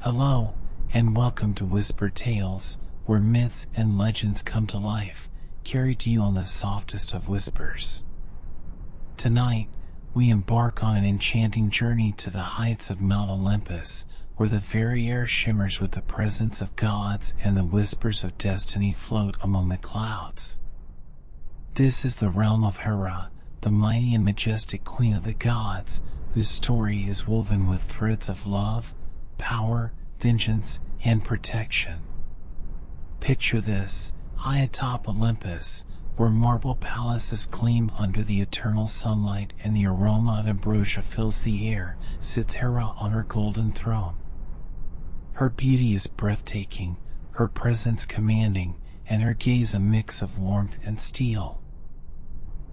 Hello, and welcome to Whispered Tales, where myths and legends come to life, carried to you on the softest of whispers. Tonight, we embark on an enchanting journey to the heights of Mount Olympus, where the very air shimmers with the presence of gods and the whispers of destiny float among the clouds. This is the realm of Hera, the mighty and majestic queen of the gods, whose story is woven with threads of love, power, vengeance, and protection. Picture this, high atop Olympus, where marble palaces gleam under the eternal sunlight and the aroma of ambrosia fills the air, sits Hera on her golden throne. Her beauty is breathtaking, her presence commanding, and her gaze a mix of warmth and steel.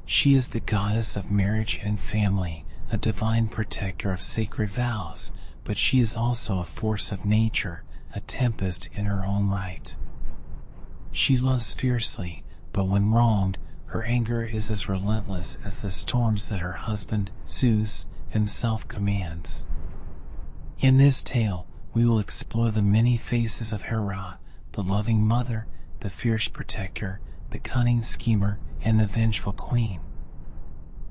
She is the goddess of marriage and family, a divine protector of sacred vows, but she is also a force of nature, a tempest in her own right. She loves fiercely, but when wronged, her anger is as relentless as the storms that her husband, Zeus, himself commands. In this tale, we will explore the many faces of Hera, the loving mother, the fierce protector, the cunning schemer, and the vengeful queen.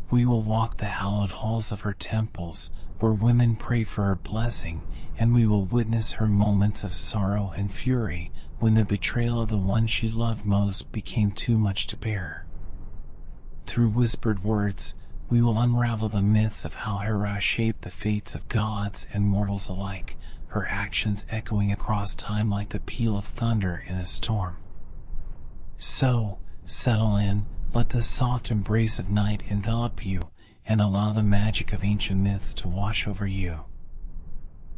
We will walk the hallowed halls of her temples, where women pray for her blessing, and we will witness her moments of sorrow and fury, when the betrayal of the one she loved most became too much to bear. Through whispered words, we will unravel the myths of how Hera shaped the fates of gods and mortals alike, her actions echoing across time like the peal of thunder in a storm. So, settle in, let the soft embrace of night envelop you, and allow the magic of ancient myths to wash over you.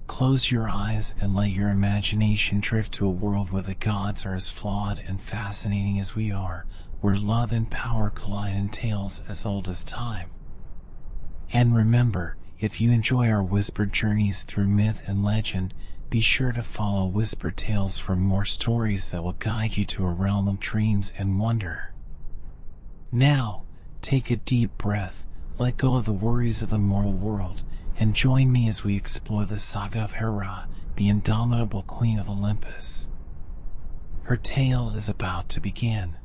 Close your eyes and let your imagination drift to a world where the gods are as flawed and fascinating as we are, where love and power collide in tales as old as time. And remember, if you enjoy our whispered journeys through myth and legend, be sure to follow Whispered Tales for more stories that will guide you to a realm of dreams and wonder. Now, take a deep breath, let go of the worries of the mortal world, and join me as we explore the saga of Hera, the indomitable Queen of Olympus. Her tale is about to begin.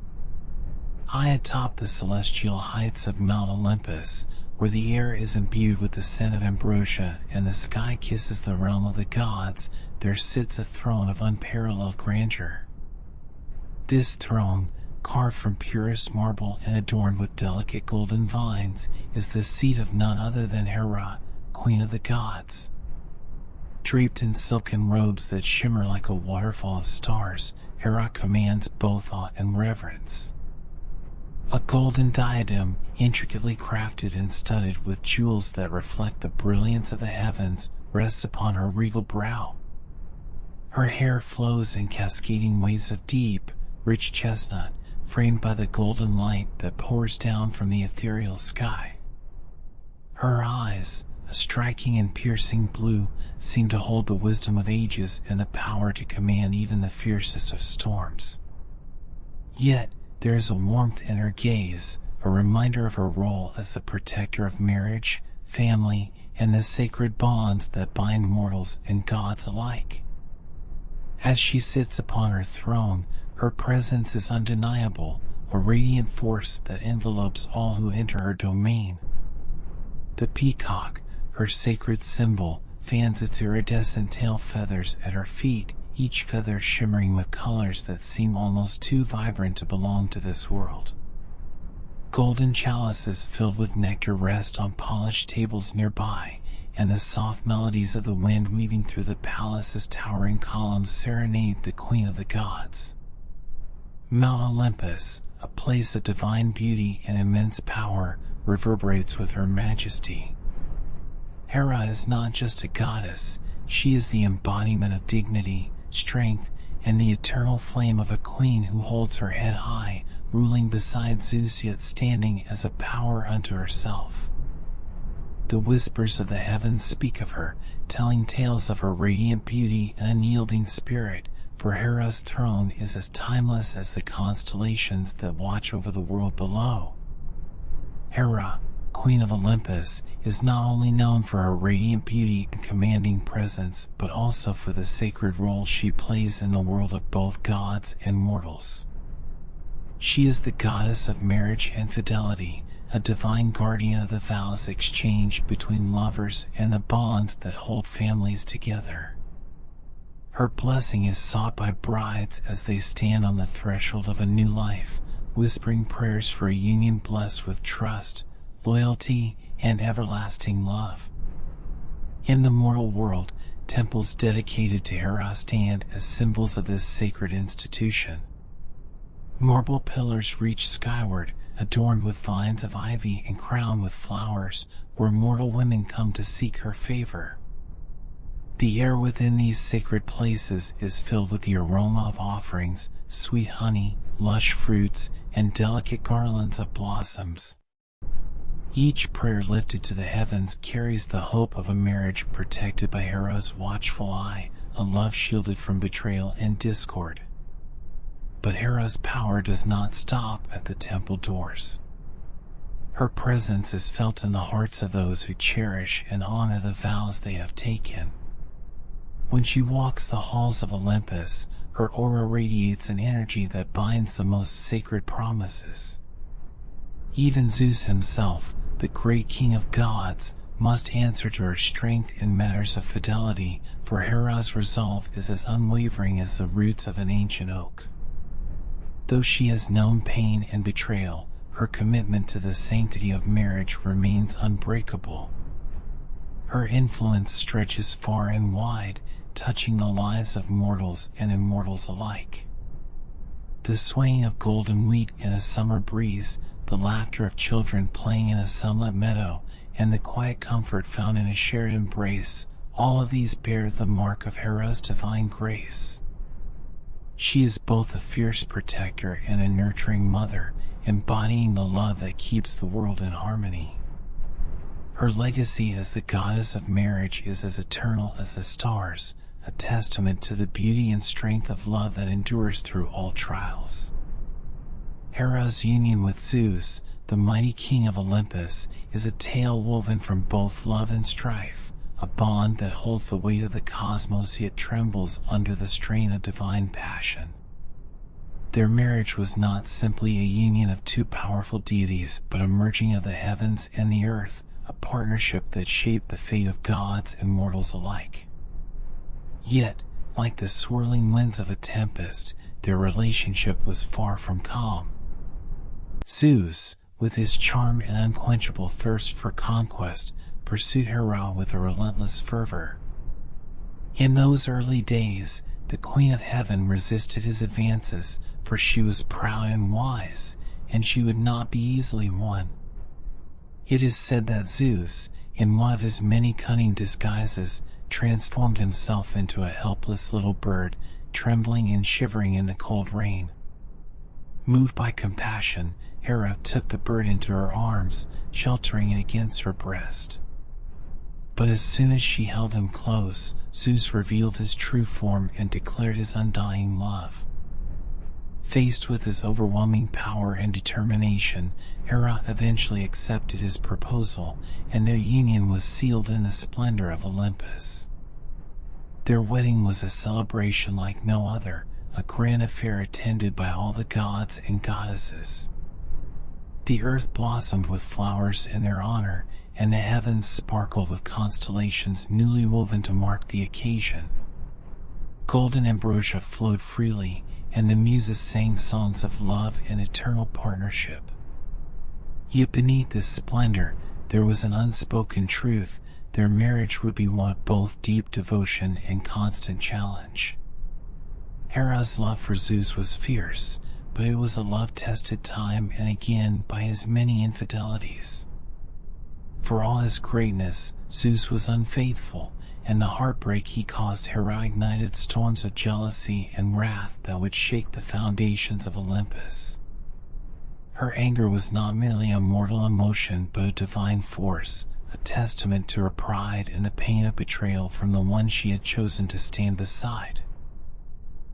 High atop the celestial heights of Mount Olympus, where the air is imbued with the scent of ambrosia and the sky kisses the realm of the gods, there sits a throne of unparalleled grandeur. This throne, carved from purest marble and adorned with delicate golden vines, is the seat of none other than Hera, Queen of the Gods. Draped in silken robes that shimmer like a waterfall of stars, Hera commands both awe and reverence. A golden diadem, intricately crafted and studded with jewels that reflect the brilliance of the heavens, rests upon her regal brow. Her hair flows in cascading waves of deep, rich chestnut, framed by the golden light that pours down from the ethereal sky. Her eyes, a striking and piercing blue, seem to hold the wisdom of ages and the power to command even the fiercest of storms. Yet, there is a warmth in her gaze, a reminder of her role as the protector of marriage, family, and the sacred bonds that bind mortals and gods alike. As she sits upon her throne, her presence is undeniable, a radiant force that envelopes all who enter her domain. The peacock, her sacred symbol, fans its iridescent tail feathers at her feet, each feather shimmering with colors that seem almost too vibrant to belong to this world. Golden chalices filled with nectar rest on polished tables nearby, and the soft melodies of the wind weaving through the palace's towering columns serenade the Queen of the Gods. Mount Olympus, a place of divine beauty and immense power, reverberates with her majesty. Hera is not just a goddess, she is the embodiment of dignity, strength, and the eternal flame of a queen who holds her head high, ruling beside Zeus yet standing as a power unto herself. The whispers of the heavens speak of her, telling tales of her radiant beauty and unyielding spirit, for Hera's throne is as timeless as the constellations that watch over the world below. Hera, Queen of Olympus, is not only known for her radiant beauty and commanding presence, but also for the sacred role she plays in the world of both gods and mortals. She is the goddess of marriage and fidelity, a divine guardian of the vows exchanged between lovers and the bonds that hold families together. Her blessing is sought by brides as they stand on the threshold of a new life, whispering prayers for a union blessed with trust, loyalty, and everlasting love. In the mortal world, temples dedicated to Hera stand as symbols of this sacred institution. Marble pillars reach skyward, adorned with vines of ivy and crowned with flowers, where mortal women come to seek her favor. The air within these sacred places is filled with the aroma of offerings, sweet honey, lush fruits, and delicate garlands of blossoms. Each prayer lifted to the heavens carries the hope of a marriage protected by Hera's watchful eye, a love shielded from betrayal and discord. But Hera's power does not stop at the temple doors. Her presence is felt in the hearts of those who cherish and honor the vows they have taken. When she walks the halls of Olympus, her aura radiates an energy that binds the most sacred promises. Even Zeus himself, the great king of gods, must answer to her strength in matters of fidelity, for Hera's resolve is as unwavering as the roots of an ancient oak. Though she has known pain and betrayal, her commitment to the sanctity of marriage remains unbreakable. Her influence stretches far and wide, touching the lives of mortals and immortals alike. The swaying of golden wheat in a summer breeze, the laughter of children playing in a sunlit meadow, and the quiet comfort found in a shared embrace, all of these bear the mark of Hera's divine grace. She is both a fierce protector and a nurturing mother, embodying the love that keeps the world in harmony. Her legacy as the goddess of marriage is as eternal as the stars, a testament to the beauty and strength of love that endures through all trials. Hera's union with Zeus, the mighty king of Olympus, is a tale woven from both love and strife, a bond that holds the weight of the cosmos yet trembles under the strain of divine passion. Their marriage was not simply a union of two powerful deities, but a merging of the heavens and the earth, a partnership that shaped the fate of gods and mortals alike. Yet, like the swirling winds of a tempest, their relationship was far from calm. Zeus, with his charm and unquenchable thirst for conquest, pursued Hera with a relentless fervor. In those early days, the Queen of Heaven resisted his advances, for she was proud and wise, and she would not be easily won. It is said that Zeus, in one of his many cunning disguises, transformed himself into a helpless little bird, trembling and shivering in the cold rain. Moved by compassion, Hera took the bird into her arms, sheltering it against her breast. But as soon as she held him close, Zeus revealed his true form and declared his undying love. Faced with his overwhelming power and determination, Hera eventually accepted his proposal, and their union was sealed in the splendor of Olympus. Their wedding was a celebration like no other, a grand affair attended by all the gods and goddesses. The earth blossomed with flowers in their honor, and the heavens sparkled with constellations newly woven to mark the occasion. Golden ambrosia flowed freely, and the muses sang songs of love and eternal partnership. Yet beneath this splendor, there was an unspoken truth: their marriage would be one of both deep devotion and constant challenge. Hera's love for Zeus was fierce, but it was a love tested time and again by his many infidelities. For all his greatness, Zeus was unfaithful, and the heartbreak he caused Hera ignited storms of jealousy and wrath that would shake the foundations of Olympus. Her anger was not merely a mortal emotion but a divine force, a testament to her pride and the pain of betrayal from the one she had chosen to stand beside.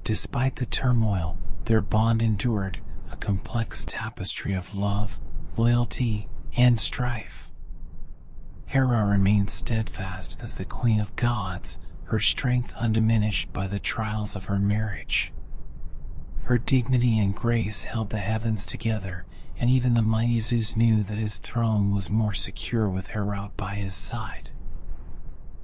Despite the turmoil, their bond endured, a complex tapestry of love, loyalty, and strife. Hera remained steadfast as the queen of gods, her strength undiminished by the trials of her marriage. Her dignity and grace held the heavens together, and even the mighty Zeus knew that his throne was more secure with Hera by his side.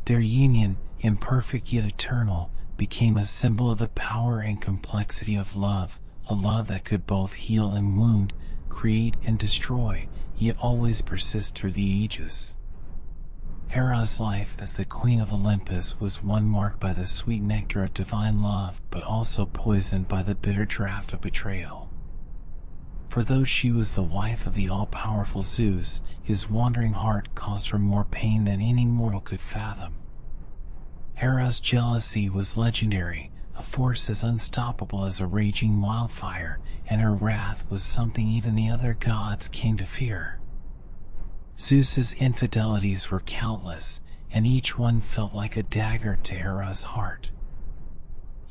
Their union, imperfect yet eternal, became a symbol of the power and complexity of love, a love that could both heal and wound, create and destroy, yet always persist through the ages. Hera's life as the Queen of Olympus was one marked by the sweet nectar of divine love, but also poisoned by the bitter draught of betrayal. For though she was the wife of the all-powerful Zeus, his wandering heart caused her more pain than any mortal could fathom. Hera's jealousy was legendary, a force as unstoppable as a raging wildfire, and her wrath was something even the other gods came to fear. Zeus's infidelities were countless, and each one felt like a dagger to Hera's heart.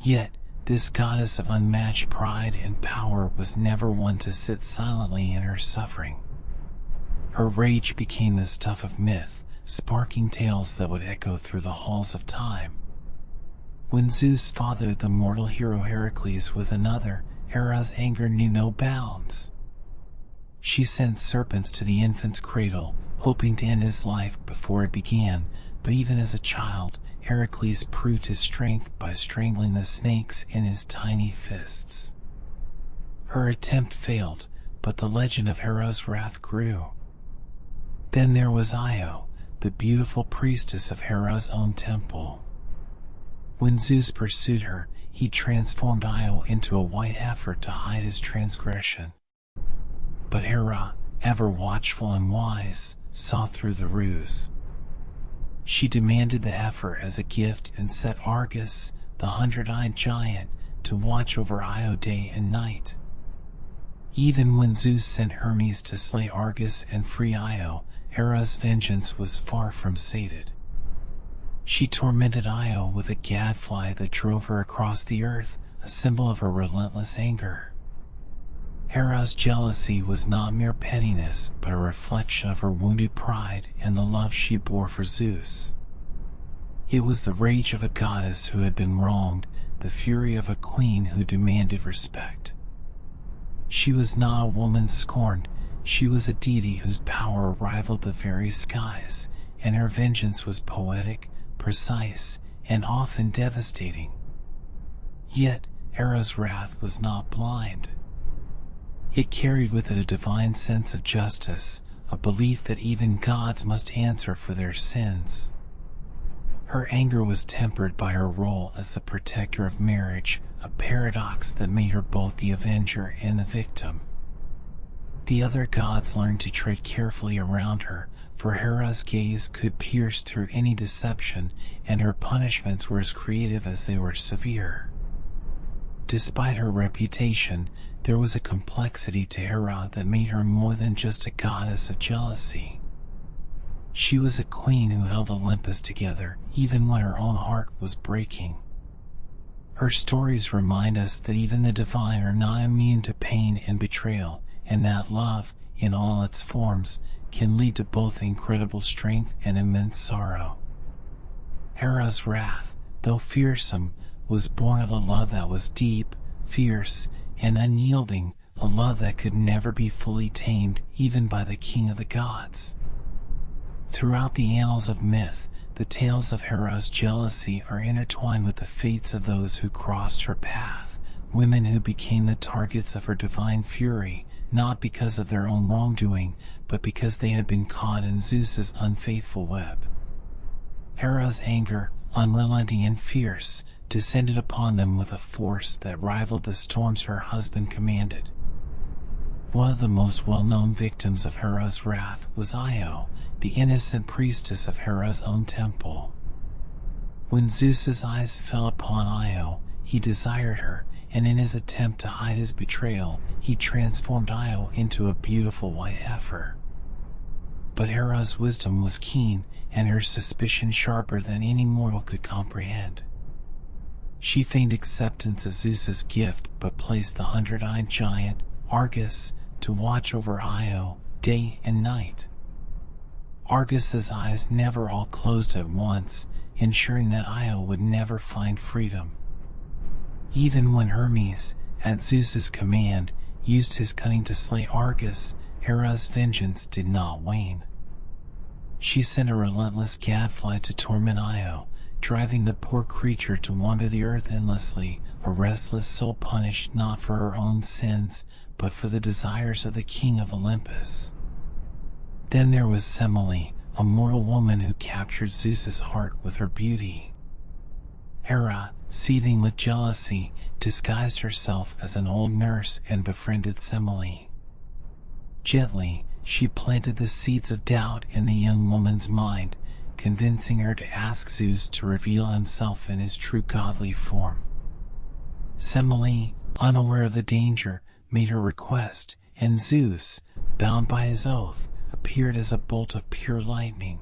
Yet, this goddess of unmatched pride and power was never one to sit silently in her suffering. Her rage became the stuff of myth, sparking tales that would echo through the halls of time. When Zeus fathered the mortal hero Heracles with another, Hera's anger knew no bounds. She sent serpents to the infant's cradle, hoping to end his life before it began, but even as a child, Heracles proved his strength by strangling the snakes in his tiny fists. Her attempt failed, but the legend of Hera's wrath grew. Then there was Io, the beautiful priestess of Hera's own temple. When Zeus pursued her, he transformed Io into a white heifer to hide his transgression. But Hera, ever watchful and wise, saw through the ruse. She demanded the heifer as a gift and set Argus, the 100-eyed giant, to watch over Io day and night. Even when Zeus sent Hermes to slay Argus and free Io, Hera's vengeance was far from sated. She tormented Io with a gadfly that drove her across the earth, a symbol of her relentless anger. Hera's jealousy was not mere pettiness, but a reflection of her wounded pride and the love she bore for Zeus. It was the rage of a goddess who had been wronged, the fury of a queen who demanded respect. She was not a woman scorned, she was a deity whose power rivaled the very skies, and her vengeance was poetic, precise, and often devastating. Yet, Hera's wrath was not blind. It carried with it a divine sense of justice, a belief that even gods must answer for their sins. Her anger was tempered by her role as the protector of marriage, a paradox that made her both the avenger and the victim. The other gods learned to tread carefully around her, for Hera's gaze could pierce through any deception, and her punishments were as creative as they were severe. Despite her reputation, there was a complexity to Hera that made her more than just a goddess of jealousy. She was a queen who held Olympus together, even when her own heart was breaking. Her stories remind us that even the divine are not immune to pain and betrayal, and that love, in all its forms, can lead to both incredible strength and immense sorrow. Hera's wrath, though fearsome, was born of a love that was deep, fierce, and unyielding, a love that could never be fully tamed even by the king of the gods. Throughout the annals of myth, the tales of Hera's jealousy are intertwined with the fates of those who crossed her path, women who became the targets of her divine fury, not because of their own wrongdoing, but because they had been caught in Zeus's unfaithful web. Hera's anger, unrelenting and fierce, descended upon them with a force that rivaled the storms her husband commanded. One of the most well-known victims of Hera's wrath was Io, the innocent priestess of Hera's own temple. When Zeus's eyes fell upon Io, he desired her, and in his attempt to hide his betrayal, he transformed Io into a beautiful white heifer. But Hera's wisdom was keen, and her suspicion sharper than any mortal could comprehend. She feigned acceptance of Zeus's gift, but placed the 100-eyed giant, Argus, to watch over Io day and night. Argus's eyes never all closed at once, ensuring that Io would never find freedom. Even when Hermes, at Zeus's command, used his cunning to slay Argus, Hera's vengeance did not wane. She sent a relentless gadfly to torment Io, driving the poor creature to wander the earth endlessly, a restless soul punished not for her own sins, but for the desires of the King of Olympus. Then there was Semele, a mortal woman who captured Zeus's heart with her beauty. Hera, seething with jealousy, disguised herself as an old nurse and befriended Semele. Gently, she planted the seeds of doubt in the young woman's mind, convincing her to ask Zeus to reveal himself in his true godly form. Semele, unaware of the danger, made her request, and Zeus, bound by his oath, appeared as a bolt of pure lightning.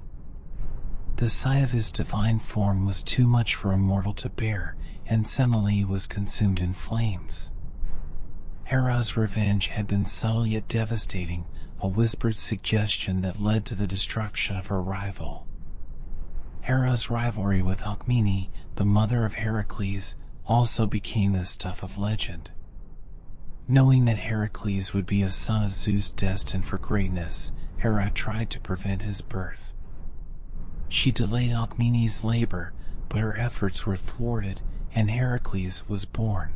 The sight of his divine form was too much for a mortal to bear, and Semele was consumed in flames. Hera's revenge had been subtle yet devastating, a whispered suggestion that led to the destruction of her rival. Hera's rivalry with Alcmene, the mother of Heracles, also became the stuff of legend. Knowing that Heracles would be a son of Zeus destined for greatness, Hera tried to prevent his birth. She delayed Alcmene's labor, but her efforts were thwarted, and Heracles was born.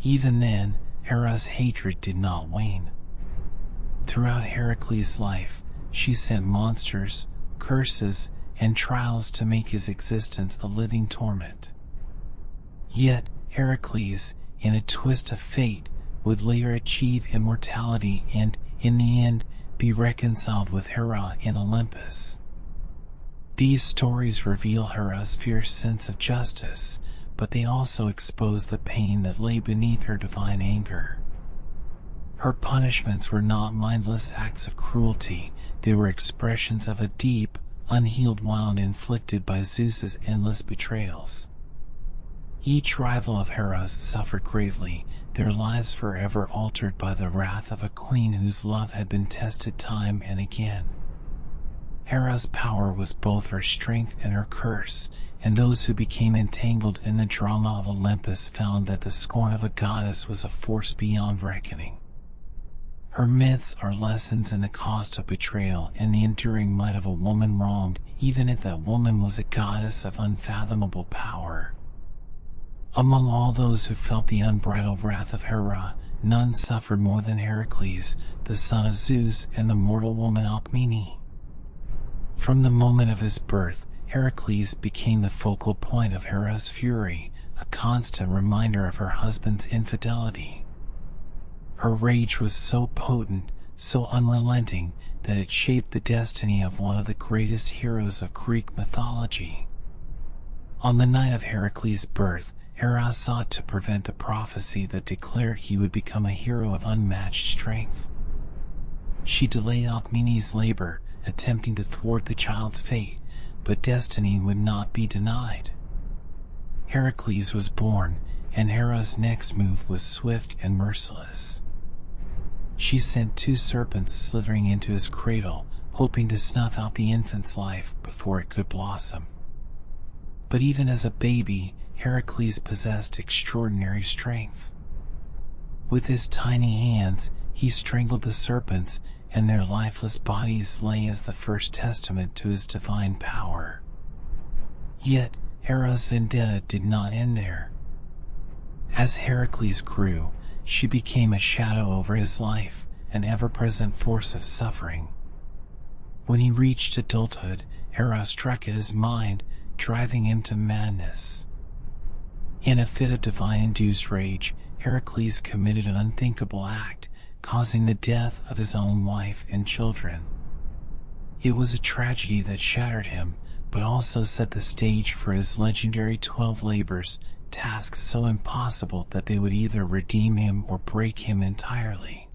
Even then, Hera's hatred did not wane. Throughout Heracles' life, she sent monsters, curses, and trials to make his existence a living torment. Yet, Heracles, in a twist of fate, would later achieve immortality and, in the end, be reconciled with Hera in Olympus. These stories reveal Hera's fierce sense of justice, but they also expose the pain that lay beneath her divine anger. Her punishments were not mindless acts of cruelty, they were expressions of a deep, unhealed wound inflicted by Zeus's endless betrayals. Each rival of Hera's suffered greatly, their lives forever altered by the wrath of a queen whose love had been tested time and again. Hera's power was both her strength and her curse, and those who became entangled in the drama of Olympus found that the scorn of a goddess was a force beyond reckoning. Her myths are lessons in the cost of betrayal and the enduring might of a woman wronged, even if that woman was a goddess of unfathomable power. Among all those who felt the unbridled wrath of Hera, none suffered more than Heracles, the son of Zeus, and the mortal woman Alcmene. From the moment of his birth, Heracles became the focal point of Hera's fury, a constant reminder of her husband's infidelity. Her rage was so potent, so unrelenting, that it shaped the destiny of one of the greatest heroes of Greek mythology. On the night of Heracles' birth, Hera sought to prevent the prophecy that declared he would become a hero of unmatched strength. She delayed Alcmene's labor, attempting to thwart the child's fate, but destiny would not be denied. Heracles was born, and Hera's next move was swift and merciless. She sent 2 serpents slithering into his cradle, hoping to snuff out the infant's life before it could blossom. But even as a baby, Heracles possessed extraordinary strength. With his tiny hands, he strangled the serpents, and their lifeless bodies lay as the first testament to his divine power. Yet, Hera's vendetta did not end there. As Heracles grew, she became a shadow over his life, an ever-present force of suffering. When he reached adulthood, Hera struck at his mind, driving him to madness. In a fit of divine-induced rage, Heracles committed an unthinkable act, causing the death of his own wife and children. It was a tragedy that shattered him, but also set the stage for his legendary 12 labors, tasks so impossible that they would either redeem him or break him entirely.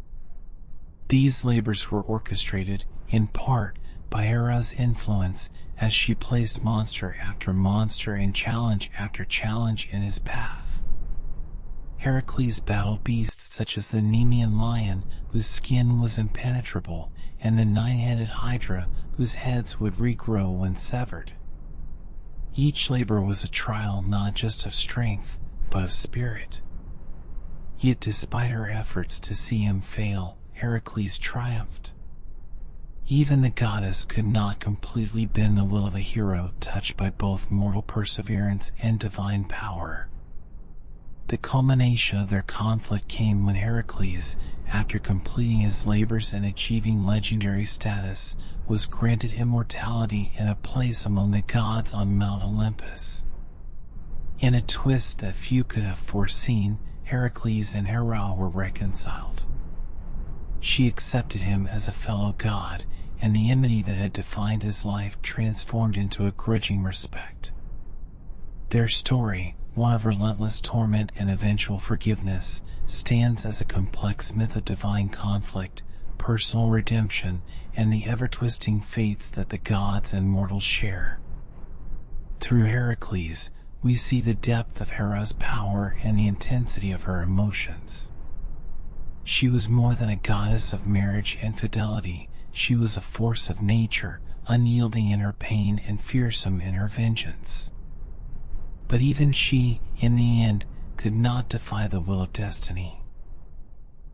These labors were orchestrated, in part, by Hera's influence, as she placed monster after monster and challenge after challenge in his path. Heracles battled beasts such as the Nemean lion, whose skin was impenetrable, and the 9-headed Hydra, whose heads would regrow when severed. Each labor was a trial not just of strength, but of spirit. Yet despite her efforts to see him fail, Heracles triumphed. Even the goddess could not completely bend the will of a hero touched by both mortal perseverance and divine power. The culmination of their conflict came when Heracles, after completing his labors and achieving legendary status, was granted immortality and a place among the gods on Mount Olympus. In a twist that few could have foreseen, Heracles and Hera were reconciled. She accepted him as a fellow god, and the enmity that had defined his life transformed into a grudging respect. Their story, one of relentless torment and eventual forgiveness, stands as a complex myth of divine conflict, personal redemption, and the ever-twisting fates that the gods and mortals share. Through Heracles, we see the depth of Hera's power and the intensity of her emotions. She was more than a goddess of marriage and fidelity. She was a force of nature, unyielding in her pain and fearsome in her vengeance. But even she, in the end, could not defy the will of destiny.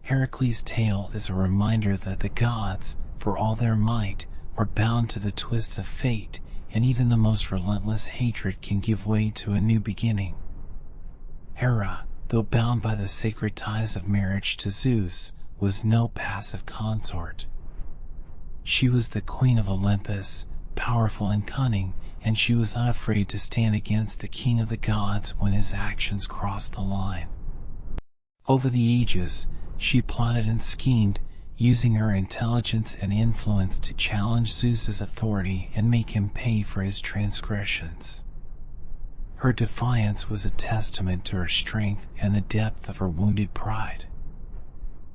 Heracles' tale is a reminder that the gods, for all their might, were bound to the twists of fate, and even the most relentless hatred can give way to a new beginning. Hera, though bound by the sacred ties of marriage to Zeus, was no passive consort. She was the Queen of Olympus, powerful and cunning, and she was unafraid to stand against the king of the gods when his actions crossed the line. Over the ages, she plotted and schemed, using her intelligence and influence to challenge Zeus's authority and make him pay for his transgressions. Her defiance was a testament to her strength and the depth of her wounded pride.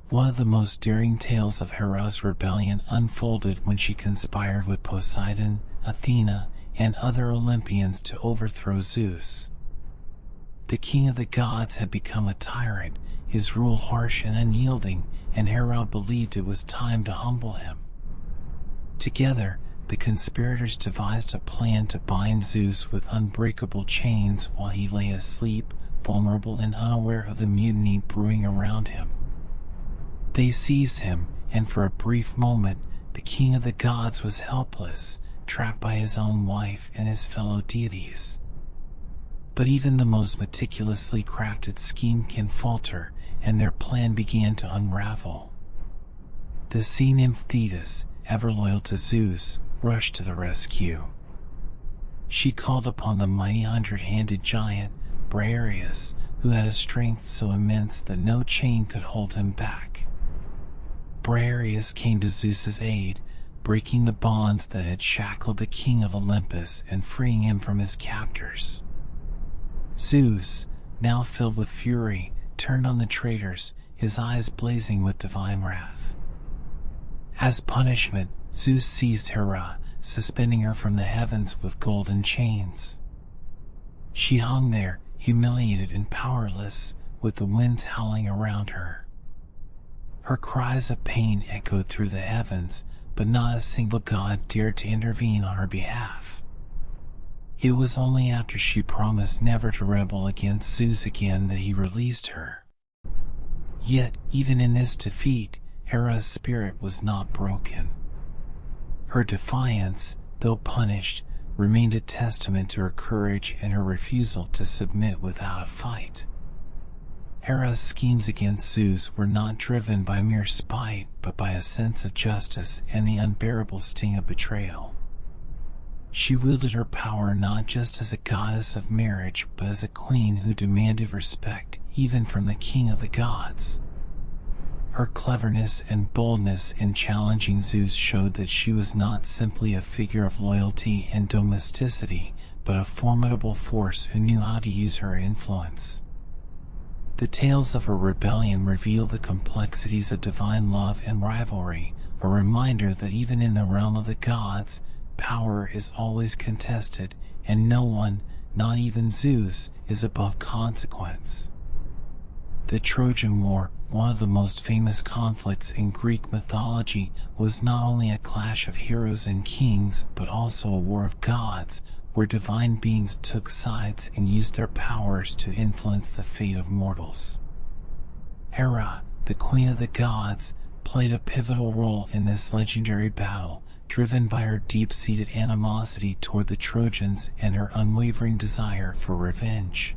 One of the most daring tales of Hera's rebellion unfolded when she conspired with Poseidon, Athena, and other Olympians to overthrow Zeus. The king of the gods had become a tyrant, his rule harsh and unyielding, and Hera believed it was time to humble him. Together, the conspirators devised a plan to bind Zeus with unbreakable chains while he lay asleep, vulnerable and unaware of the mutiny brewing around him. They seized him, and for a brief moment, the king of the gods was helpless, trapped by his own wife and his fellow deities. But even the most meticulously crafted scheme can falter, and their plan began to unravel. The sea nymph Thetis, ever loyal to Zeus, rushed to the rescue. She called upon the mighty hundred-handed giant, Briareus, who had a strength so immense that no chain could hold him back. Briareus came to Zeus's aid, breaking the bonds that had shackled the king of Olympus and freeing him from his captors. Zeus, now filled with fury, turned on the traitors, his eyes blazing with divine wrath. As punishment, Zeus seized Hera, suspending her from the heavens with golden chains. She hung there, humiliated and powerless, with the winds howling around her. Her cries of pain echoed through the heavens, but not a single god dared to intervene on her behalf. It was only after she promised never to rebel against Zeus again that he released her. Yet, even in this defeat, Hera's spirit was not broken. Her defiance, though punished, remained a testament to her courage and her refusal to submit without a fight. Hera's schemes against Zeus were not driven by mere spite, but by a sense of justice and the unbearable sting of betrayal. She wielded her power not just as a goddess of marriage, but as a queen who demanded respect even from the king of the gods. Her cleverness and boldness in challenging Zeus showed that she was not simply a figure of loyalty and domesticity, but a formidable force who knew how to use her influence. The tales of her rebellion reveal the complexities of divine love and rivalry, a reminder that even in the realm of the gods, power is always contested, and no one, not even Zeus, is above consequence. The Trojan War, one of the most famous conflicts in Greek mythology was not only a clash of heroes and kings, but also a war of gods, where divine beings took sides and used their powers to influence the fate of mortals. Hera, the queen of the gods, played a pivotal role in this legendary battle, driven by her deep-seated animosity toward the Trojans and her unwavering desire for revenge.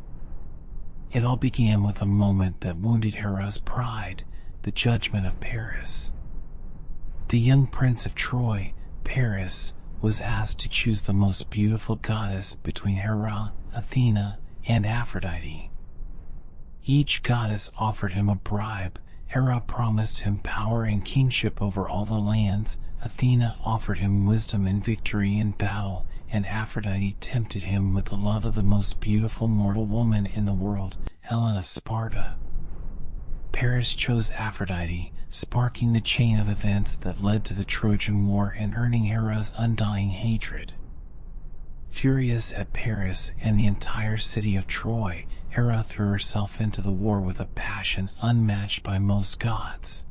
It all began with a moment that wounded Hera's pride, the judgment of Paris. The young prince of Troy, Paris, was asked to choose the most beautiful goddess between Hera, Athena, and Aphrodite. Each goddess offered him a bribe. Hera promised him power and kingship over all the lands, Athena offered him wisdom and victory in battle, and Aphrodite tempted him with the love of the most beautiful mortal woman in the world, Helen of Sparta. Paris chose Aphrodite, sparking the chain of events that led to the Trojan War and earning Hera's undying hatred. Furious at Paris and the entire city of Troy, Hera threw herself into the war with a passion unmatched by most gods.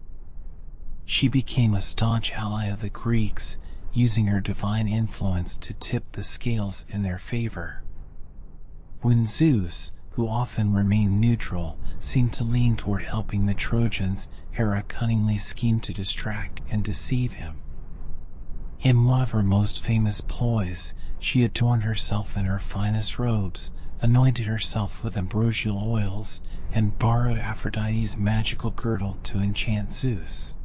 She became a staunch ally of the Greeks, using her divine influence to tip the scales in their favor. When Zeus, who often remained neutral, seemed to lean toward helping the Trojans, Hera cunningly schemed to distract and deceive him. In one of her most famous ploys, she adorned herself in her finest robes, anointed herself with ambrosial oils, and borrowed Aphrodite's magical girdle to enchant Zeus.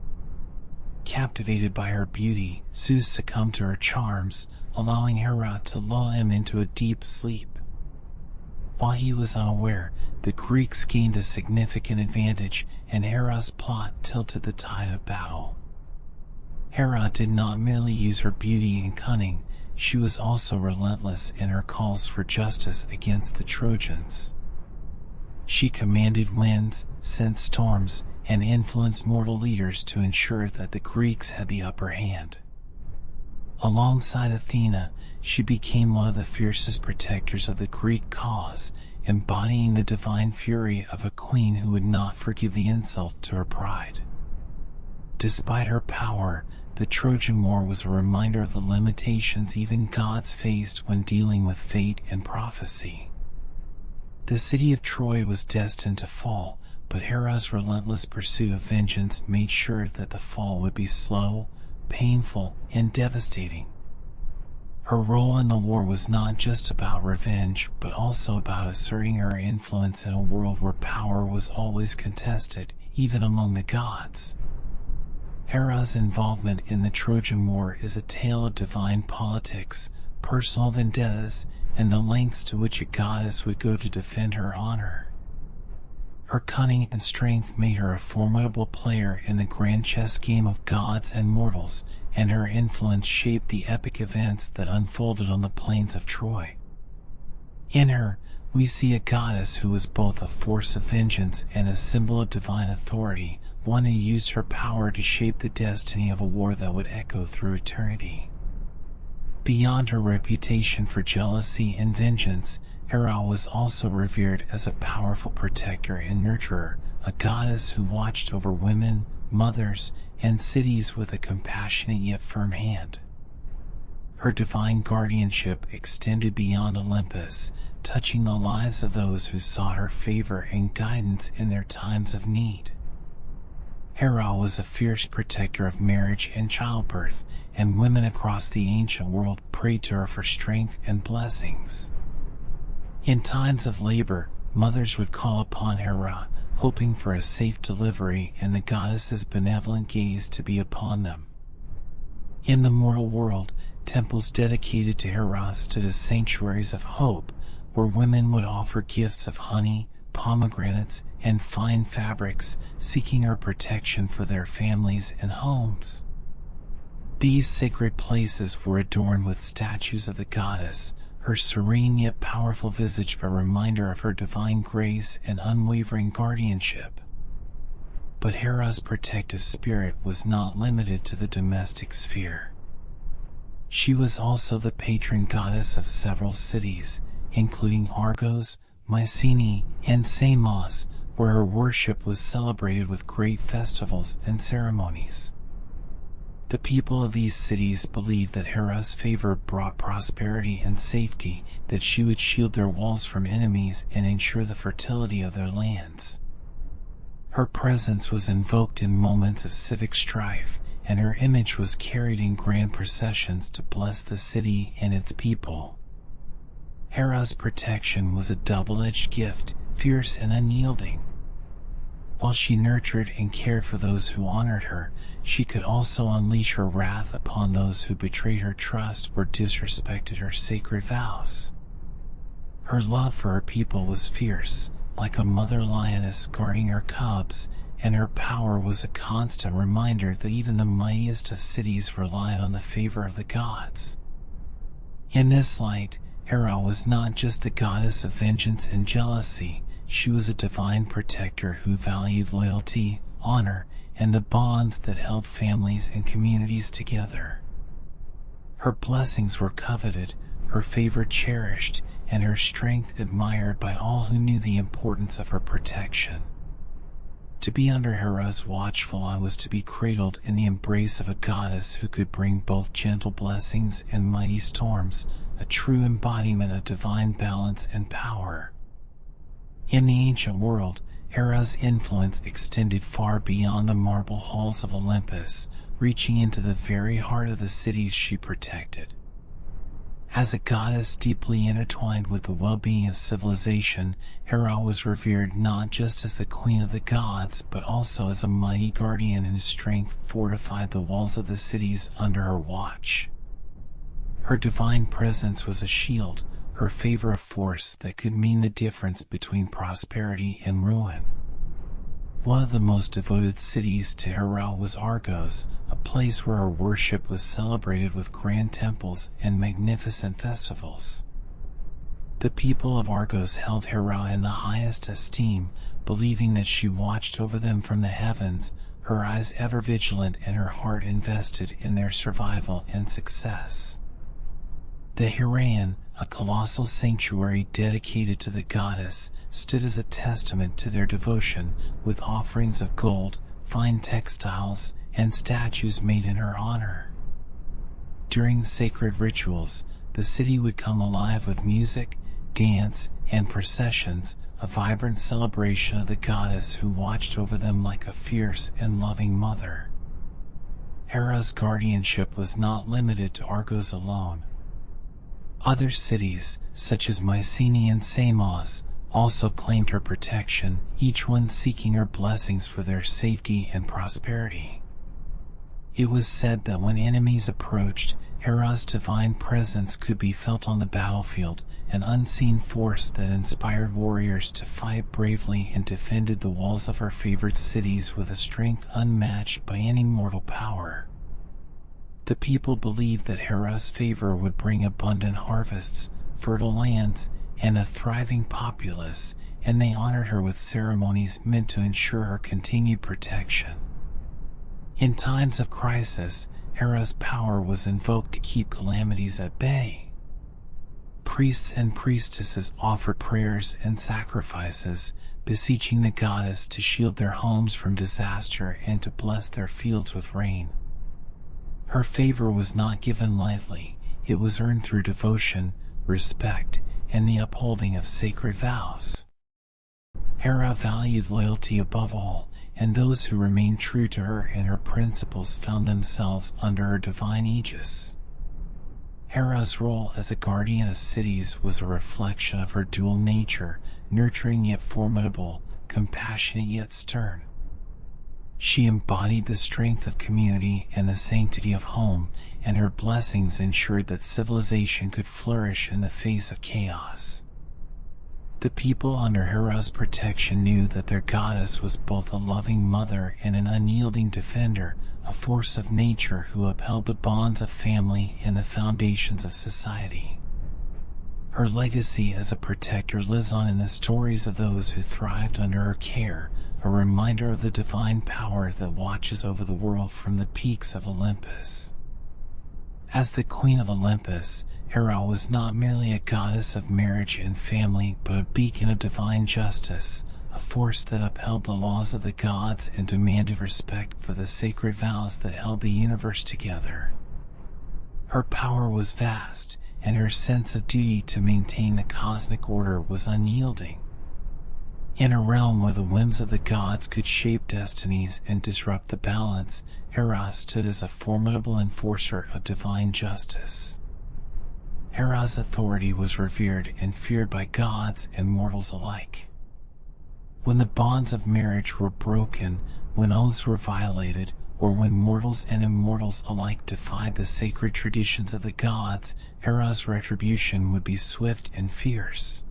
Captivated by her beauty, Zeus succumbed to her charms, allowing Hera to lull him into a deep sleep. While he was unaware, the Greeks gained a significant advantage, and Hera's plot tilted the tide of battle. Hera did not merely use her beauty and cunning, she was also relentless in her calls for justice against the Trojans. She commanded winds, sent storms, and influenced mortal leaders to ensure that the Greeks had the upper hand. Alongside Athena, she became one of the fiercest protectors of the Greek cause, embodying the divine fury of a queen who would not forgive the insult to her pride. Despite her power, the Trojan War was a reminder of the limitations even gods faced when dealing with fate and prophecy. The city of Troy was destined to fall, but Hera's relentless pursuit of vengeance made sure that the fall would be slow, painful, and devastating. Her role in the war was not just about revenge, but also about asserting her influence in a world where power was always contested, even among the gods. Hera's involvement in the Trojan War is a tale of divine politics, personal vendettas, and the lengths to which a goddess would go to defend her honor. Her cunning and strength made her a formidable player in the grand chess game of gods and mortals, and her influence shaped the epic events that unfolded on the plains of Troy. In her, we see a goddess who was both a force of vengeance and a symbol of divine authority, one who used her power to shape the destiny of a war that would echo through eternity. Beyond her reputation for jealousy and vengeance, Hera was also revered as a powerful protector and nurturer, a goddess who watched over women, mothers, and cities with a compassionate yet firm hand. Her divine guardianship extended beyond Olympus, touching the lives of those who sought her favor and guidance in their times of need. Hera was a fierce protector of marriage and childbirth, and women across the ancient world prayed to her for strength and blessings. In times of labor, mothers would call upon Hera, hoping for a safe delivery and the goddess's benevolent gaze to be upon them. In the mortal world, temples dedicated to Hera stood as sanctuaries of hope, where women would offer gifts of honey, pomegranates, and fine fabrics, seeking her protection for their families and homes. These sacred places were adorned with statues of the goddess, her serene yet powerful visage a reminder of her divine grace and unwavering guardianship. But Hera's protective spirit was not limited to the domestic sphere. She was also the patron goddess of several cities, including Argos, Mycenae, and Samos, where her worship was celebrated with great festivals and ceremonies. The people of these cities believed that Hera's favor brought prosperity and safety, that she would shield their walls from enemies and ensure the fertility of their lands. Her presence was invoked in moments of civic strife, and her image was carried in grand processions to bless the city and its people. Hera's protection was a double-edged gift, fierce and unyielding. While she nurtured and cared for those who honored her, she could also unleash her wrath upon those who betrayed her trust or disrespected her sacred vows. Her love for her people was fierce, like a mother lioness guarding her cubs, and her power was a constant reminder that even the mightiest of cities relied on the favor of the gods. In this light, Hera was not just the goddess of vengeance and jealousy, she was a divine protector who valued loyalty, honor, and the bonds that held families and communities together. Her blessings were coveted, her favor cherished, and her strength admired by all who knew the importance of her protection. To be under Hera's watchful eye was to be cradled in the embrace of a goddess who could bring both gentle blessings and mighty storms, a true embodiment of divine balance and power. In the ancient world, Hera's influence extended far beyond the marble halls of Olympus, reaching into the very heart of the cities she protected. As a goddess deeply intertwined with the well-being of civilization, Hera was revered not just as the queen of the gods, but also as a mighty guardian whose strength fortified the walls of the cities under her watch. Her divine presence was a shield, her favor a force that could mean the difference between prosperity and ruin. One of the most devoted cities to Hera was Argos, a place where her worship was celebrated with grand temples and magnificent festivals. The people of Argos held Hera in the highest esteem, believing that she watched over them from the heavens, her eyes ever vigilant and her heart invested in their survival and success. The Heraion, a colossal sanctuary dedicated to the goddess, stood as a testament to their devotion, with offerings of gold, fine textiles, and statues made in her honor. During sacred rituals, the city would come alive with music, dance, and processions, a vibrant celebration of the goddess who watched over them like a fierce and loving mother. Hera's guardianship was not limited to Argos alone. Other cities, such as Mycenae and Samos, also claimed her protection, each one seeking her blessings for their safety and prosperity. It was said that when enemies approached, Hera's divine presence could be felt on the battlefield, an unseen force that inspired warriors to fight bravely and defended the walls of her favored cities with a strength unmatched by any mortal power. The people believed that Hera's favor would bring abundant harvests, fertile lands, and a thriving populace, and they honored her with ceremonies meant to ensure her continued protection. In times of crisis, Hera's power was invoked to keep calamities at bay. Priests and priestesses offered prayers and sacrifices, beseeching the goddess to shield their homes from disaster and to bless their fields with rain. Her favor was not given lightly, it was earned through devotion, respect, and the upholding of sacred vows. Hera valued loyalty above all, and those who remained true to her and her principles found themselves under her divine aegis. Hera's role as a guardian of cities was a reflection of her dual nature, nurturing yet formidable, compassionate yet stern. She embodied the strength of community and the sanctity of home, and her blessings ensured that civilization could flourish in the face of chaos. The people under Hera's protection knew that their goddess was both a loving mother and an unyielding defender, a force of nature who upheld the bonds of family and the foundations of society. Her legacy as a protector lives on in the stories of those who thrived under her care, a reminder of the divine power that watches over the world from the peaks of Olympus. As the Queen of Olympus, Hera was not merely a goddess of marriage and family, but a beacon of divine justice, a a force that upheld the laws of the gods and demanded respect for the sacred vows that held the universe together. Her power was vast, and her sense of duty to maintain the cosmic order was unyielding. In a realm where the whims of the gods could shape destinies and disrupt the balance, Hera stood as a formidable enforcer of divine justice. Hera's authority was revered and feared by gods and mortals alike. When the bonds of marriage were broken, when oaths were violated, or when mortals and immortals alike defied the sacred traditions of the gods, Hera's retribution would be swift and fierce.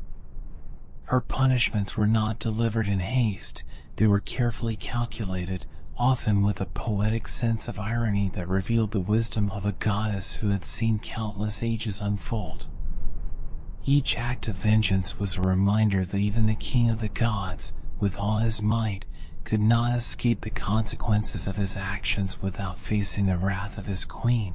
Her punishments were not delivered in haste, they were carefully calculated, often with a poetic sense of irony that revealed the wisdom of a goddess who had seen countless ages unfold. Each act of vengeance was a reminder that even the king of the gods, with all his might, could not escape the consequences of his actions without facing the wrath of his queen.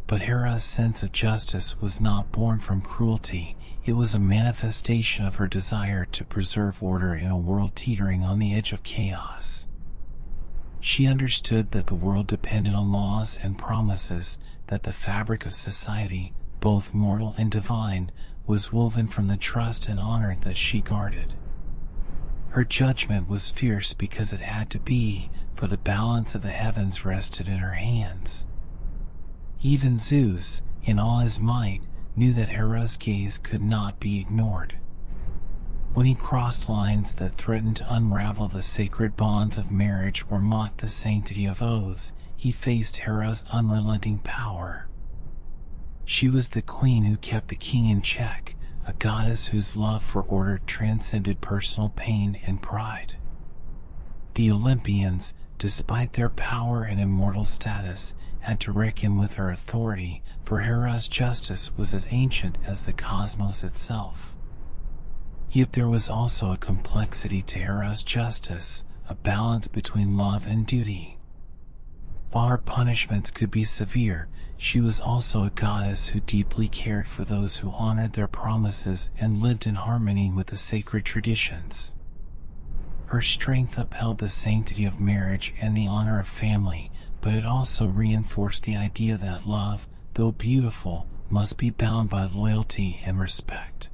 But Hera's sense of justice was not born from cruelty, it was a manifestation of her desire to preserve order in a world teetering on the edge of chaos. She understood that the world depended on laws and promises, that the fabric of society, both mortal and divine, was woven from the trust and honor that she guarded. Her judgment was fierce because it had to be, for the balance of the heavens rested in her hands. Even Zeus, in all his might, knew that Hera's gaze could not be ignored. When he crossed lines that threatened to unravel the sacred bonds of marriage or mocked the sanctity of oaths, he faced Hera's unrelenting power. She was the queen who kept the king in check, a goddess whose love for order transcended personal pain and pride. The Olympians, despite their power and immortal status, had to reckon with her authority, for Hera's justice was as ancient as the cosmos itself. Yet there was also a complexity to Hera's justice, a balance between love and duty. While her punishments could be severe, she was also a goddess who deeply cared for those who honored their promises and lived in harmony with the sacred traditions. Her strength upheld the sanctity of marriage and the honor of family, but it also reinforced the idea that love, though beautiful, must be bound by loyalty and respect.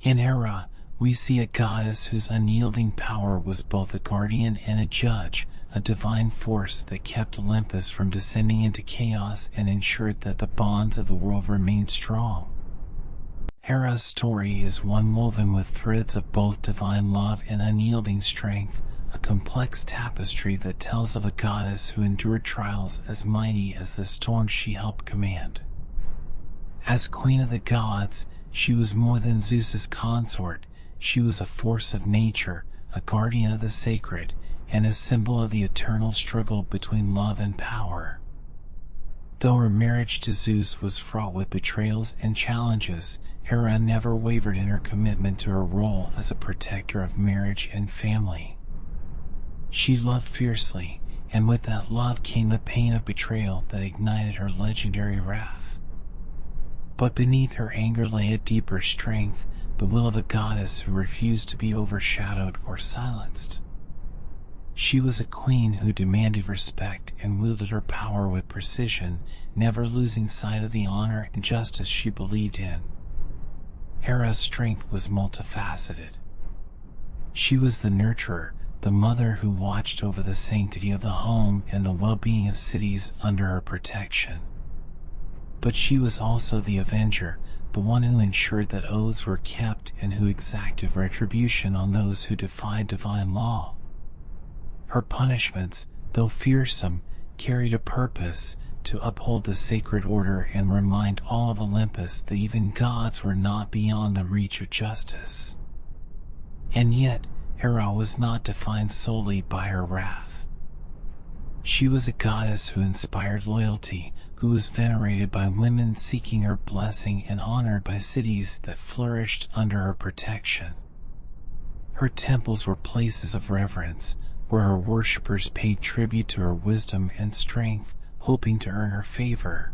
In Hera, we see a goddess whose unyielding power was both a guardian and a judge, a divine force that kept Olympus from descending into chaos and ensured that the bonds of the world remained strong. Hera's story is one woven with threads of both divine love and unyielding strength, a complex tapestry that tells of a goddess who endured trials as mighty as the storms she helped command. As queen of the gods, she was more than Zeus's consort. She was a force of nature, a guardian of the sacred, and a symbol of the eternal struggle between love and power. Though her marriage to Zeus was fraught with betrayals and challenges, Hera never wavered in her commitment to her role as a protector of marriage and family. She loved fiercely, and with that love came the pain of betrayal that ignited her legendary wrath. But beneath her anger lay a deeper strength, the will of a goddess who refused to be overshadowed or silenced. She was a queen who demanded respect and wielded her power with precision, never losing sight of the honor and justice she believed in. Hera's strength was multifaceted. She was the nurturer, the mother who watched over the sanctity of the home and the well-being of cities under her protection. But she was also the avenger, the one who ensured that oaths were kept and who exacted retribution on those who defied divine law. Her punishments, though fearsome, carried a purpose: to uphold the sacred order and remind all of Olympus that even gods were not beyond the reach of justice. And yet, Hera was not defined solely by her wrath. She was a goddess who inspired loyalty, who was venerated by women seeking her blessing and honored by cities that flourished under her protection. Her temples were places of reverence, where her worshippers paid tribute to her wisdom and strength, hoping to earn her favor.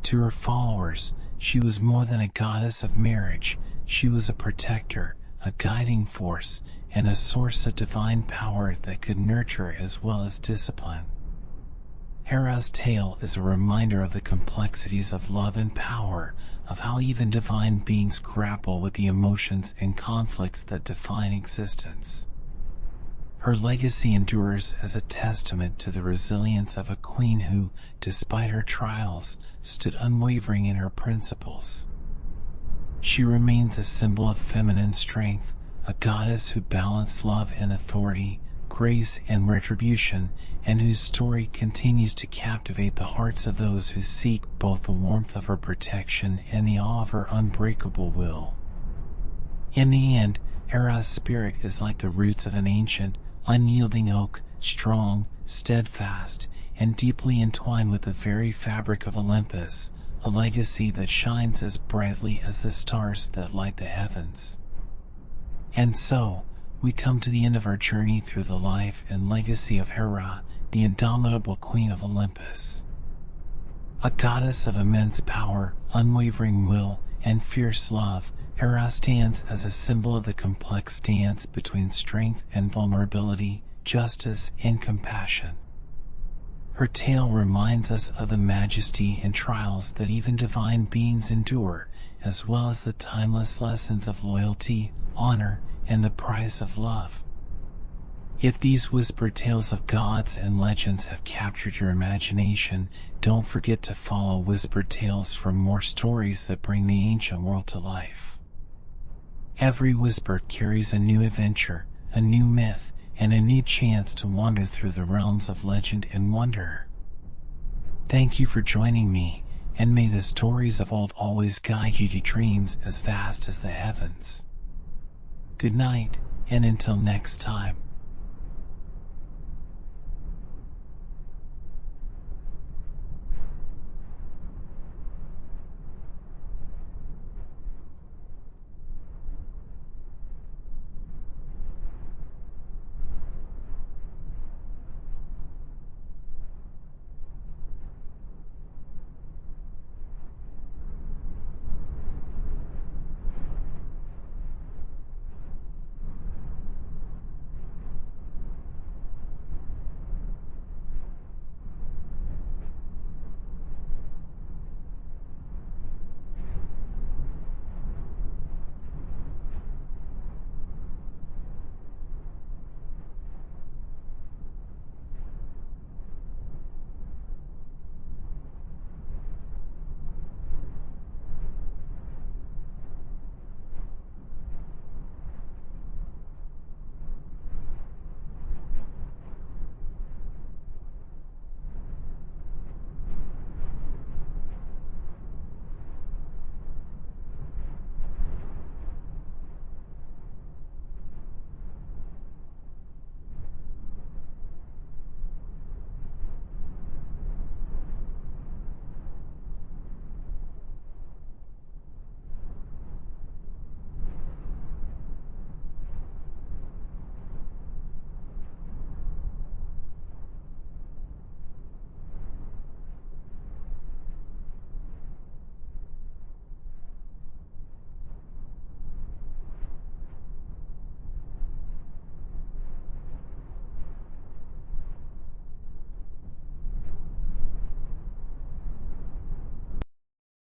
To her followers, she was more than a goddess of marriage. She was a protector, a guiding force, and a source of divine power that could nurture as well as discipline. Hera's tale is a reminder of the complexities of love and power, of how even divine beings grapple with the emotions and conflicts that define existence. Her legacy endures as a testament to the resilience of a queen who, despite her trials, stood unwavering in her principles. She remains a symbol of feminine strength, a goddess who balanced love and authority, grace and retribution, and whose story continues to captivate the hearts of those who seek both the warmth of her protection and the awe of her unbreakable will. In the end, Hera's spirit is like the roots of an ancient, unyielding oak, strong, steadfast, and deeply entwined with the very fabric of Olympus, a legacy that shines as brightly as the stars that light the heavens. And so, we come to the end of our journey through the life and legacy of Hera, the indomitable Queen of Olympus. A goddess of immense power, unwavering will, and fierce love, Hera stands as a symbol of the complex dance between strength and vulnerability, justice and compassion. Her tale reminds us of the majesty and trials that even divine beings endure, as well as the timeless lessons of loyalty, honor, and the price of love. If these whispered tales of gods and legends have captured your imagination, don't forget to follow Whispered Tales for more stories that bring the ancient world to life. Every whisper carries a new adventure, a new myth, and a new chance to wander through the realms of legend and wonder. Thank you for joining me, and may the stories of old always guide you to dreams as vast as the heavens. Good night, and until next time.